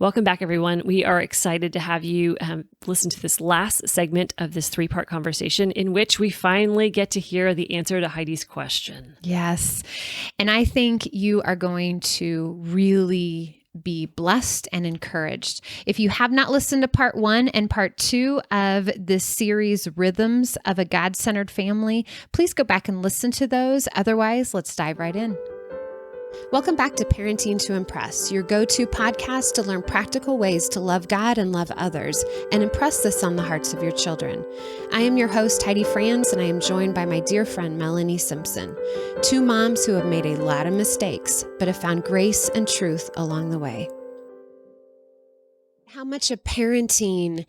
Welcome back, everyone. We are excited to have you listen to this last segment of this 3-part conversation in which we finally get to hear the answer to Heidi's question. Yes. And I think you are going to really be blessed and encouraged. If you have not listened to part 1 and part 2 of this series, Rhythms of a God-Centered Family, please go back and listen to those. Otherwise, let's dive right in. Welcome back to Parenting to Impress, your go-to podcast to learn practical ways to love God and love others and impress this on the hearts of your children. I am your host, Heidi, and I am joined by my dear friend, Melanie Simpson, 2 moms who have made a lot of mistakes, but have found grace and truth along the way. How much of parenting,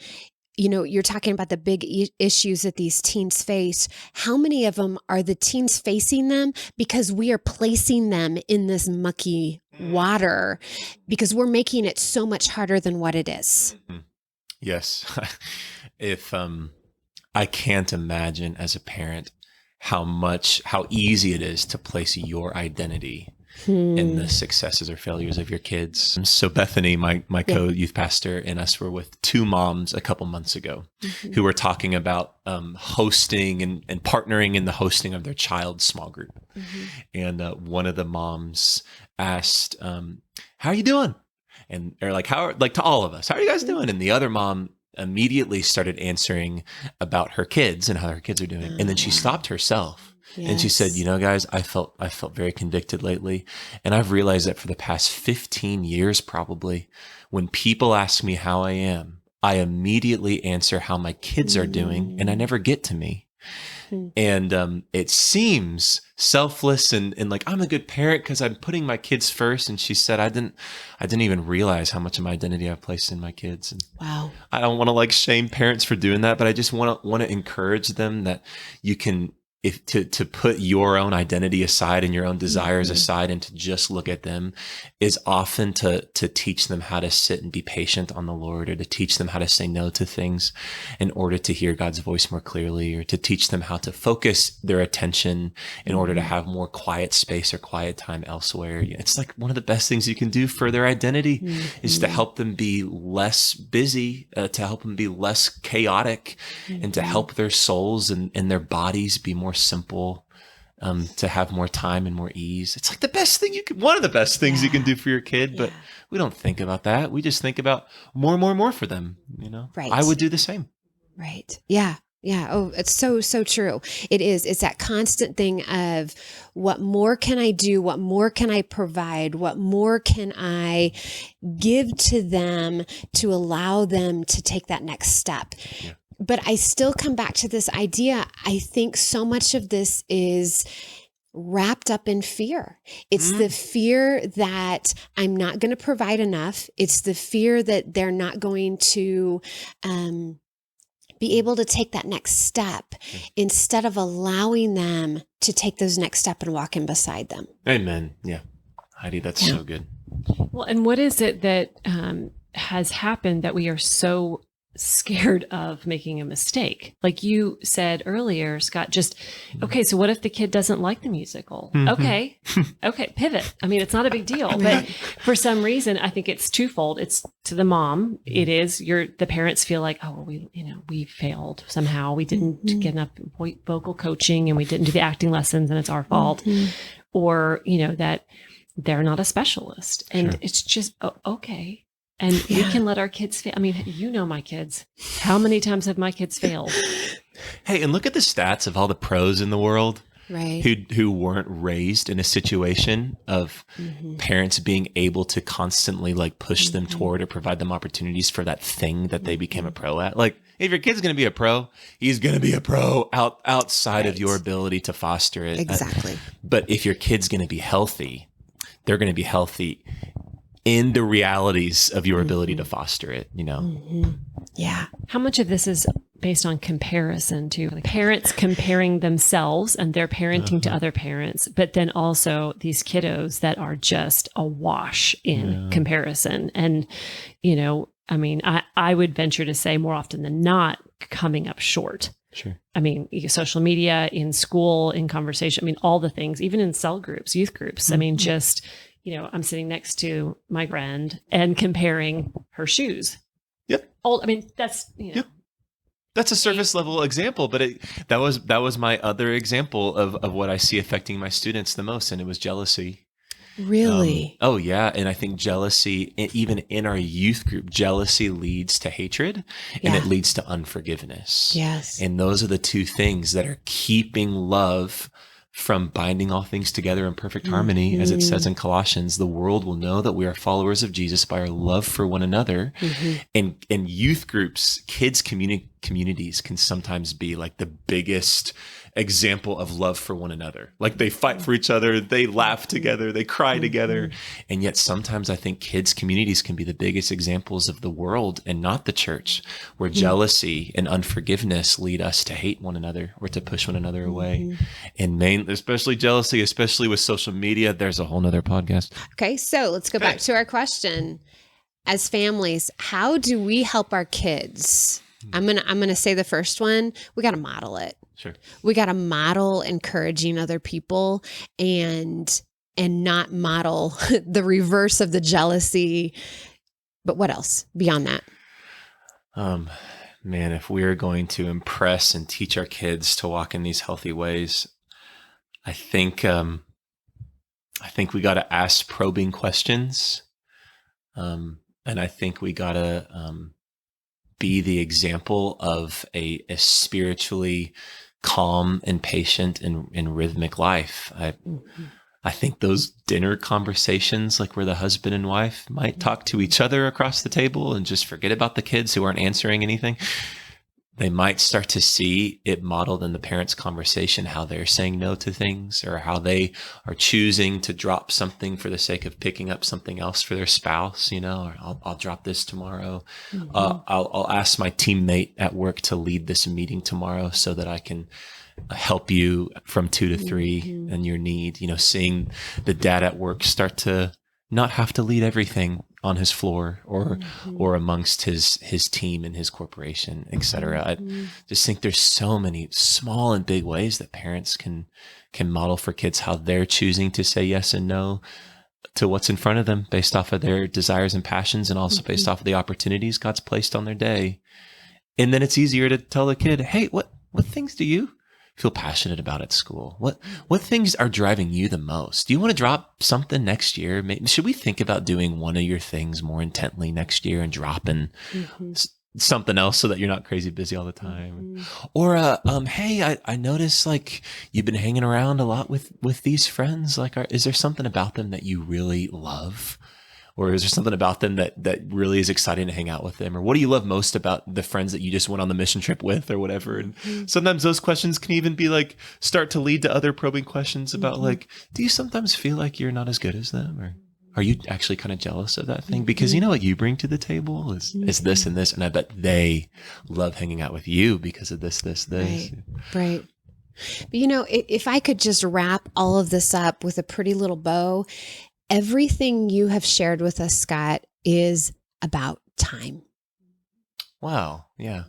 you're talking about the big issues that these teens face. How many of them are the teens facing them because we are placing them in this mucky water because we're making it so much harder than what it is? Mm-hmm. Yes. If I can't imagine as a parent how easy it is to place your identity in the successes or failures of your kids. So Bethany, my co-youth pastor, and us were with 2 moms a couple months ago who were talking about hosting and partnering in the hosting of their child's small group. And one of the moms asked, how are you doing? And they're like, to all of us, how are you guys doing? And the other mom immediately started answering about her kids and how her kids are doing. And then she stopped herself. Yes. And she said, guys, I felt very convicted lately. And I've realized that for the past 15 years, probably, when people ask me how I am, I immediately answer how my kids are doing, and I never get to me. And it seems selfless and like I'm a good parent because I'm putting my kids first. And she said, I didn't even realize how much of my identity I've placed in my kids. And wow. I don't want to shame parents for doing that, but I just want to encourage them that you can, to put your own identity aside and your own desires aside and to just look at them is often to teach them how to sit and be patient on the Lord, or to teach them how to say no to things in order to hear God's voice more clearly, or to teach them how to focus their attention in order to have more quiet space or quiet time elsewhere. It's like one of the best things you can do for their identity is to help them be less busy, to help them be less chaotic, and to help their souls and their bodies be more simple, to have more time and more ease. It's like one of the best things you can do for your kid, but we don't think about that. We just think about more for them, Right. I would do the same. Right. Yeah. Yeah. Oh, it's so true. It is. It's that constant thing of what more can I do? What more can I provide? What more can I give to them to allow them to take that next step? Yeah. But I still come back to this idea. I think so much of this is wrapped up in fear. It's the fear that I'm not going to provide enough. It's the fear that they're not going to be able to take that next step instead of allowing them to take those next step and walk in beside them. Amen. Yeah. Heidi, that's so good. Well, and what is it that has happened that we are so scared of making a mistake? Like you said earlier, Scott, okay, so what if the kid doesn't like the musical? Okay, pivot. I mean, it's not a big deal, but for some reason, I think it's twofold. It's to the mom. It is the parents feel like, oh, well, we failed somehow. We didn't get enough vocal coaching and we didn't do the acting lessons and it's our fault. Or, that they're not a specialist and it's just, okay. And we can let our kids fail. I mean, my kids. How many times have my kids failed? Hey, and look at the stats of all the pros in the world, right? Who weren't raised in a situation of parents being able to constantly push them toward or provide them opportunities for that thing that they became a pro at. Like, if your kid's going to be a pro, he's going to be a pro outside of your ability to foster it. Exactly. But if your kid's going to be healthy, they're going to be healthy in the realities of your ability to foster it, Yeah. How much of this is based on comparison to parents comparing themselves and their parenting to other parents, but then also these kiddos that are just awash in comparison. And, I would venture to say more often than not coming up short. Sure. I mean, social media, in school, in conversation, all the things, even in cell groups, youth groups. I'm sitting next to my friend and comparing her shoes. Yep. I mean, that's, Yep. That's a surface level example, but that was my other example of what I see affecting my students the most, and it was jealousy. Really? Oh yeah. And I think jealousy, even in our youth group, jealousy leads to hatred and it leads to unforgiveness. Yes. And those are the two things that are keeping love from binding all things together in perfect harmony. As it says in Colossians, the world will know that we are followers of Jesus by our love for one another. And youth groups, kids communities can sometimes be like the biggest example of love for one another. Like they fight for each other, they laugh together, they cry together. And yet sometimes I think kids communities can be the biggest examples of the world and not the church, where jealousy and unforgiveness lead us to hate one another or to push one another away. And especially jealousy, especially with social media, there's a whole nother podcast. Okay. So let's go back to our question. As families, how do we help our kids? I'm gonna say the first one. We got to model it. Sure. We got to model encouraging other people and not model the reverse of the jealousy. But what else beyond that? Man, if we're going to impress and teach our kids to walk in these healthy ways, I think we got to ask probing questions. And I think we got to be the example of a spiritually calm and patient and rhythmic life. I think those dinner conversations, like where the husband and wife might talk to each other across the table and just forget about the kids who aren't answering anything, they might start to see it modeled in the parents' conversation, how they're saying no to things or how they are choosing to drop something for the sake of picking up something else for their spouse, or I'll drop this tomorrow. I'll ask my teammate at work to lead this meeting tomorrow so that I can help you from 2 to 3 and your need, seeing the dad at work start to not have to lead everything on his floor or amongst his team and his corporation, et cetera. I just think there's so many small and big ways that parents can model for kids how they're choosing to say yes and no to what's in front of them based off of their desires and passions, and also based off of the opportunities God's placed on their day. And then it's easier to tell the kid, hey, what things do you feel passionate about at school? What things are driving you the most? Do you want to drop something next year? Maybe, should we think about doing one of your things more intently next year and dropping something else so that you're not crazy busy all the time? Or, hey, I noticed like you've been hanging around a lot with these friends. Like, is there something about them that you really love? Or is there something about them that really is exciting to hang out with them? Or what do you love most about the friends that you just went on the mission trip with or whatever? And sometimes those questions can even be like, start to lead to other probing questions about like, do you sometimes feel like you're not as good as them? Or are you actually kind of jealous of that thing? Because you know what you bring to the table is this and this. And I bet they love hanging out with you because of this. Right. But if I could just wrap all of this up with a pretty little bow, everything you have shared with us, Scott, is about time. Wow. Yeah.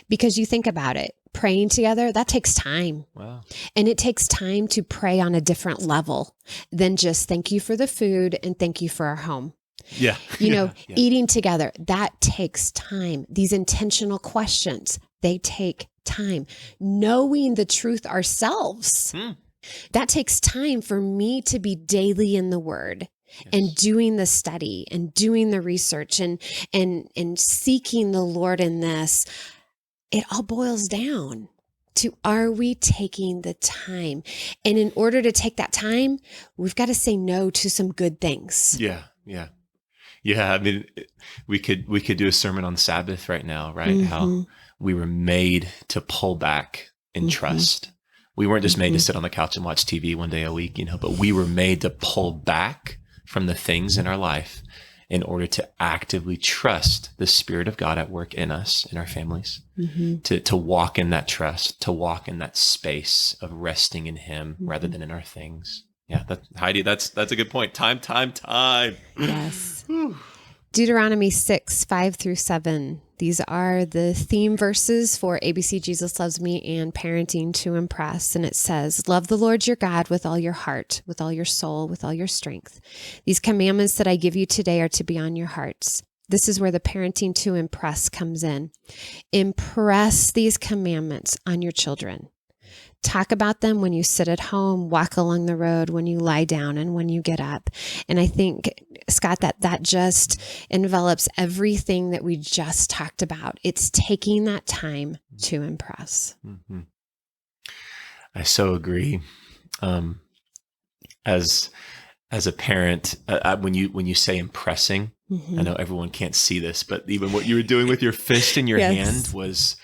Because you think about it, praying together, that takes time. Wow. And it takes time to pray on a different level than just thank you for the food and thank you for our home. Yeah. Eating together, that takes time. These intentional questions, they take time. Knowing the truth ourselves. That takes time for me to be daily in the Word and doing the study and doing the research and seeking the Lord in this. It all boils down to, are we taking the time? And in order to take that time, we've got to say no to some good things. Yeah. I mean, we could do a sermon on Sabbath right now, right? How we were made to pull back and trust. We weren't just made to sit on the couch and watch TV one day a week, but we were made to pull back from the things in our life in order to actively trust the Spirit of God at work in us, in our families, to walk in that trust, to walk in that space of resting in Him rather than in our things. Yeah, Heidi, that's a good point. Time. Yes. Deuteronomy 6:5-7. These are the theme verses for ABC Jesus Loves Me and Parenting to Impress. And it says, love the Lord your God with all your heart, with all your soul, with all your strength. These commandments that I give you today are to be on your hearts. This is where the parenting to impress comes in. Impress these commandments on your children. Talk about them when you sit at home, walk along the road, when you lie down, and when you get up. And I think, Scott, that just envelops everything that we just talked about. It's taking that time to impress. Mm-hmm. I so agree. As a parent, when you say impressing, I know everyone can't see this, but even what you were doing with your fist in your hand was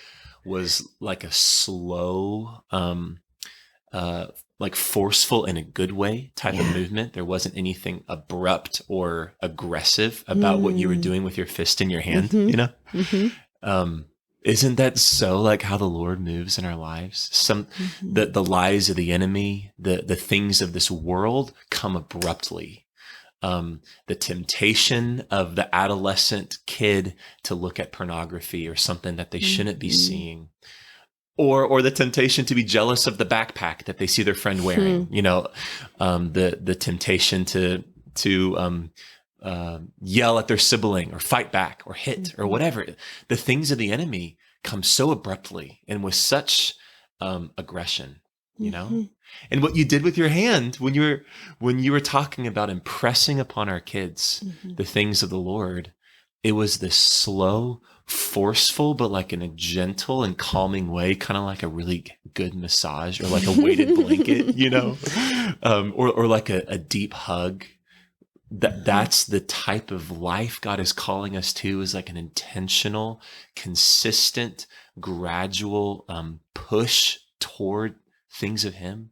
like a slow, like forceful in a good way type of movement. There wasn't anything abrupt or aggressive about what you were doing with your fist in your hand, you know? Isn't that so like how the Lord moves in our lives? The lies of the enemy, the things of this world come abruptly. The temptation of the adolescent kid to look at pornography or something that they shouldn't be seeing, or the temptation to be jealous of the backpack that they see their friend wearing, you know, the temptation to yell at their sibling or fight back or hit or whatever. The things of the enemy come so abruptly and with such aggression, you know? And what you did with your hand when you were talking about impressing upon our kids the things of the Lord, it was this slow, forceful, but like in a gentle and calming way, kind of like a really good massage or like a weighted blanket, you know, or like a deep hug. That's the type of life God is calling us to, is like an intentional, consistent, gradual push toward things of Him,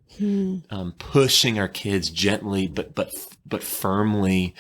pushing our kids gently but firmly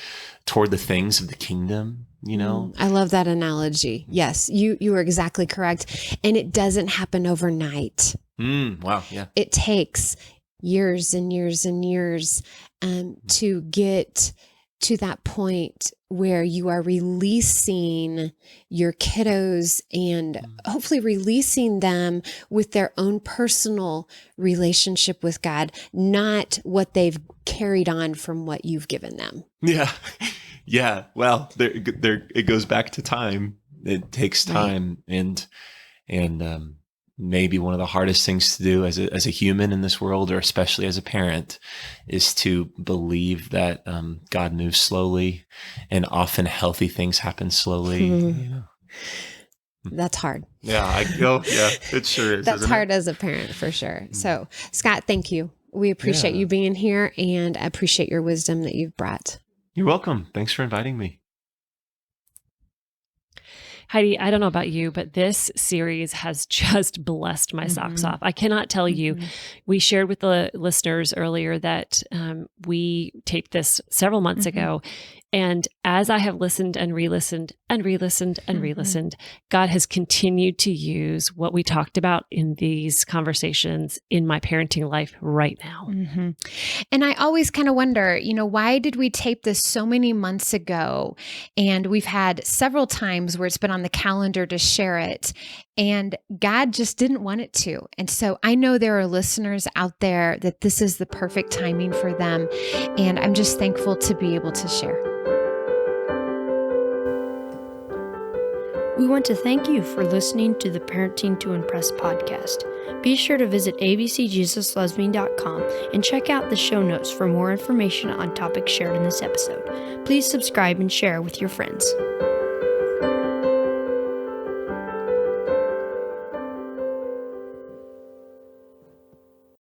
toward the things of the kingdom. You know, I love that analogy. Yes, you are exactly correct, and it doesn't happen overnight. Wow, yeah, it takes years and years and years to get to that point where you are releasing your kiddos and hopefully releasing them with their own personal relationship with God, not what they've carried on from what you've given them. Yeah. Yeah. Well, there it goes back to time. It takes time. Right. And maybe one of the hardest things to do as a human in this world, or especially as a parent, is to believe that God moves slowly, and often healthy things happen slowly. You know? That's hard. Yeah, it sure is. That's hard as a parent, for sure. So, Scott, thank you. We appreciate you being here, and I appreciate your wisdom that you've brought. You're welcome. Thanks for inviting me. Heidi, I don't know about you, but this series has just blessed my socks off. I cannot tell you. We shared with the listeners earlier that we taped this several months ago. And as I have listened and re-listened and re-listened and re-listened, God has continued to use what we talked about in these conversations in my parenting life right now. And I always kind of wonder, why did we tape this so many months ago? And we've had several times where it's been on the calendar to share it, and God just didn't want it to. And so I know there are listeners out there that this is the perfect timing for them. And I'm just thankful to be able to share. We want to thank you for listening to the Parenting to Impress podcast. Be sure to visit ABCJesusLovesMe.com and check out the show notes for more information on topics shared in this episode. Please subscribe and share with your friends.